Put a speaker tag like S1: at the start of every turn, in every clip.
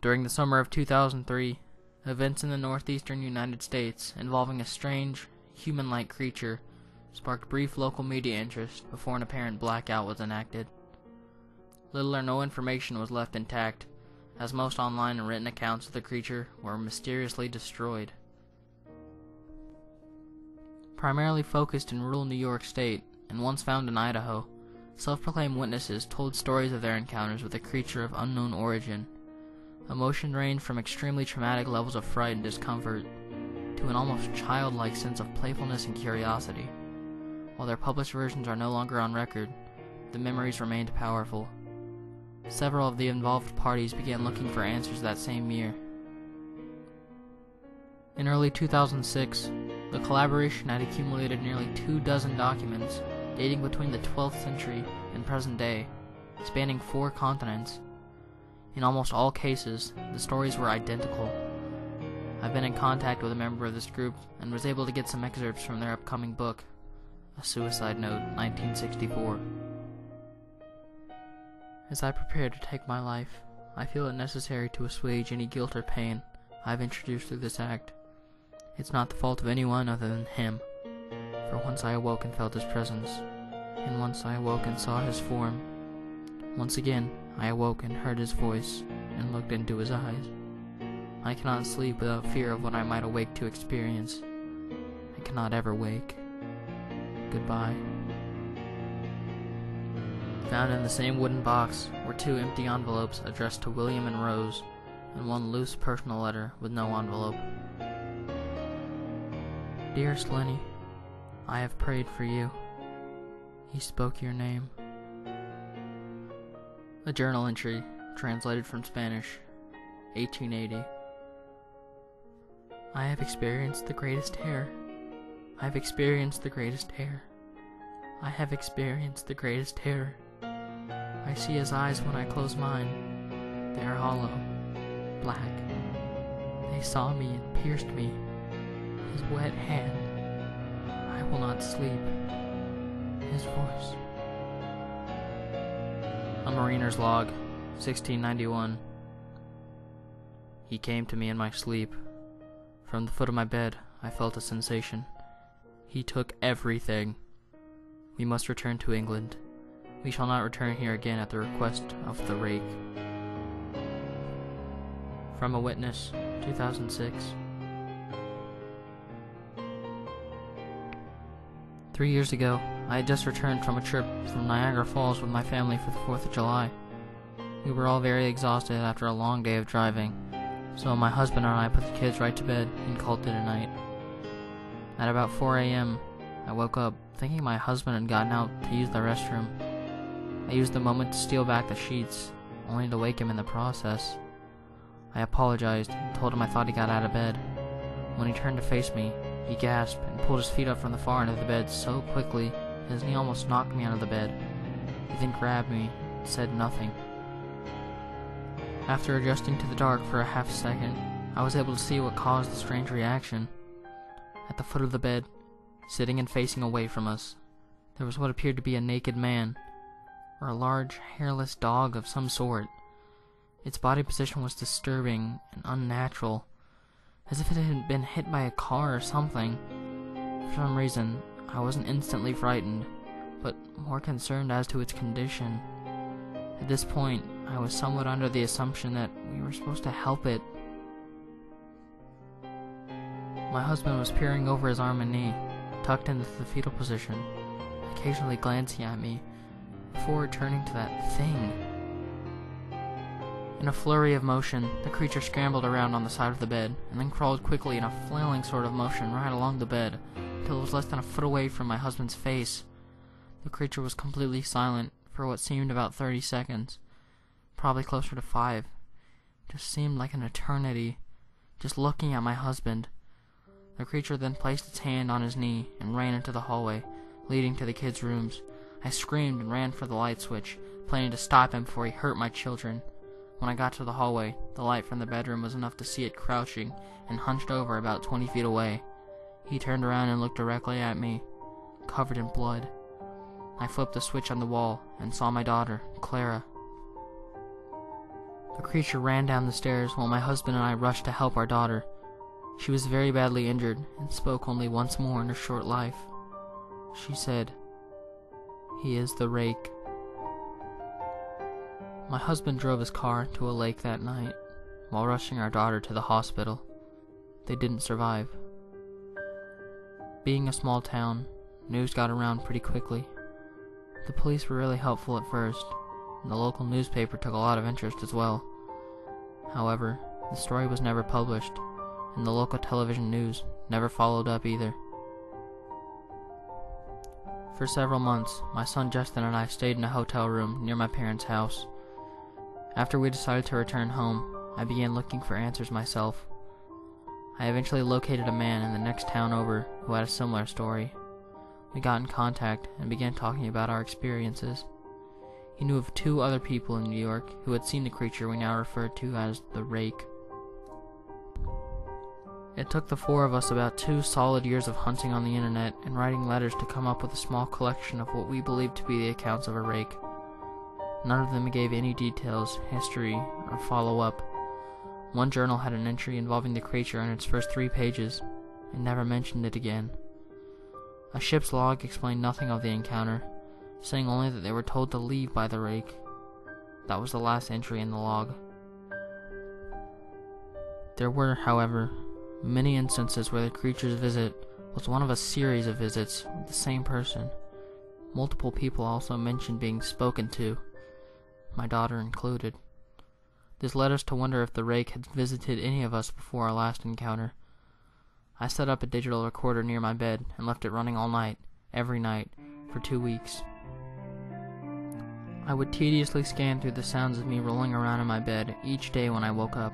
S1: During the summer of 2003, events in the northeastern United States involving a strange, human-like creature sparked brief local media interest before an apparent blackout was enacted. Little or no information was left intact, as most online and written accounts of the creature were mysteriously destroyed. Primarily focused in rural New York State and once found in Idaho, self-proclaimed witnesses told stories of their encounters with a creature of unknown origin. Emotion ranged from extremely traumatic levels of fright and discomfort to an almost childlike sense of playfulness and curiosity. While their published versions are no longer on record, the memories remained powerful. Several of the involved parties began looking for answers that same year. In early 2006, the collaboration had accumulated nearly 24 documents dating between the 12th century and present day, spanning 4 continents. In almost all cases, the stories were identical. I've been in contact with a member of this group and was able to get some excerpts from their upcoming book, A Suicide Note, 1964. As I prepare to take my life, I feel it necessary to assuage any guilt or pain I've introduced through this act. It's not the fault of anyone other than him, for once I awoke and felt his presence, and once I awoke and saw his form. Once again, I awoke and heard his voice, and looked into his eyes. I cannot sleep without fear of what I might awake to experience. I cannot ever wake. Goodbye. Found in the same wooden box were 2 empty envelopes addressed to William and Rose, and 1 loose personal letter with no envelope. Dearest Lenny, I have prayed for you. He spoke your name. A journal entry, translated from Spanish, 1880. I have experienced the greatest terror. I have experienced the greatest terror. I have experienced the greatest terror. I see his eyes when I close mine. They are hollow, black. They saw me and pierced me. His wet hand. I will not sleep. His voice. A Mariner's Log, 1691. He came to me in my sleep. From the foot of my bed, I felt a sensation. He took everything. We must return to England. We shall not return here again at the request of the Rake. From a Witness, 2006. 3 years ago, I had just returned from a trip from Niagara Falls with my family for the 4th of July. We were all very exhausted after a long day of driving, so my husband and I put the kids right to bed and called it a night. At about 4 a.m., I woke up thinking my husband had gotten out to use the restroom. I used the moment to steal back the sheets, only to wake him in the process. I apologized and told him I thought he got out of bed. When he turned to face me, he gasped and pulled his feet up from the far end of the bed so quickly his knee almost knocked me out of the bed. He then grabbed me and said nothing. After adjusting to the dark for a half second, I was able to see what caused the strange reaction. At the foot of the bed, sitting and facing away from us, there was what appeared to be a naked man, or a large, hairless dog of some sort. Its body position was disturbing and unnatural, as if it had been hit by a car or something. For some reason, I wasn't instantly frightened, but more concerned as to its condition. At this point, I was somewhat under the assumption that we were supposed to help it. My husband was peering over his arm and knee, tucked into the fetal position, occasionally glancing at me, before returning to that thing. In a flurry of motion, the creature scrambled around on the side of the bed, and then crawled quickly in a flailing sort of motion right along the bed, until it was less than a foot away from my husband's face. The creature was completely silent for what seemed about 30 seconds, probably closer to 5. It just seemed like an eternity, just looking at my husband. The creature then placed its hand on his knee and ran into the hallway, leading to the kids' rooms. I screamed and ran for the light switch, planning to stop him before he hurt my children. When I got to the hallway, the light from the bedroom was enough to see it crouching and hunched over about 20 feet away. He turned around and looked directly at me, covered in blood. I flipped the switch on the wall and saw my daughter, Clara. The creature ran down the stairs while my husband and I rushed to help our daughter. She was very badly injured and spoke only once more in her short life. She said, "He is the Rake." My husband drove his car to a lake that night while rushing our daughter to the hospital. They didn't survive. Being a small town, news got around pretty quickly. The police were really helpful at first, and the local newspaper took a lot of interest as well. However, the story was never published, and the local television news never followed up either. For several months, my son Justin and I stayed in a hotel room near my parents' house. After we decided to return home, I began looking for answers myself. I eventually located a man in the next town over who had a similar story. We got in contact and began talking about our experiences. He knew of 2 other people in New York who had seen the creature we now refer to as the Rake. It took the 4 of us about 2 solid years of hunting on the internet and writing letters to come up with a small collection of what we believed to be the accounts of a Rake. None of them gave any details, history, or follow-up. One journal had an entry involving the creature in its first 3 pages, and never mentioned it again. A ship's log explained nothing of the encounter, saying only that they were told to leave by the Rake. That was the last entry in the log. There were, however, many instances where the creature's visit was one of a series of visits with the same person. Multiple people also mentioned being spoken to, my daughter included. This led us to wonder if the Rake had visited any of us before our last encounter. I set up a digital recorder near my bed and left it running all night, every night, for 2 weeks. I would tediously scan through the sounds of me rolling around in my bed each day when I woke up.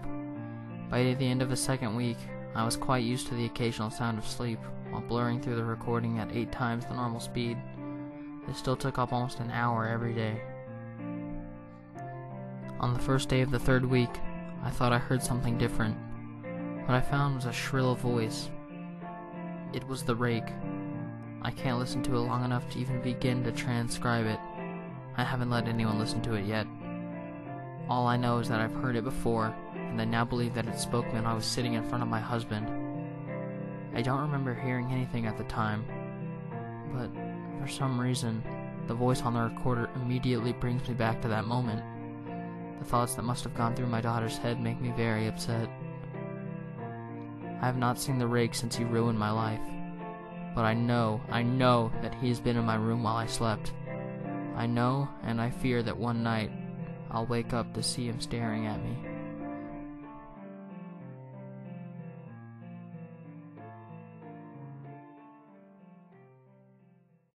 S1: By the end of the 2nd week, I was quite used to the occasional sound of sleep, while blurring through the recording at 8 times the normal speed. It still took up almost an hour every day. On the first day of the 3rd week, I thought I heard something different. What I found was a shrill voice. It was the Rake. I can't listen to it long enough to even begin to transcribe it. I haven't let anyone listen to it yet. All I know is that I've heard it before, and I now believe that it spoke when I was sitting in front of my husband. I don't remember hearing anything at the time, but for some reason, the voice on the recorder immediately brings me back to that moment. The thoughts that must have gone through my daughter's head make me very upset. I have not seen the Rake since he ruined my life, but I know that he has been in my room while I slept. I know, and I fear that one night, I'll wake up to see him staring at me.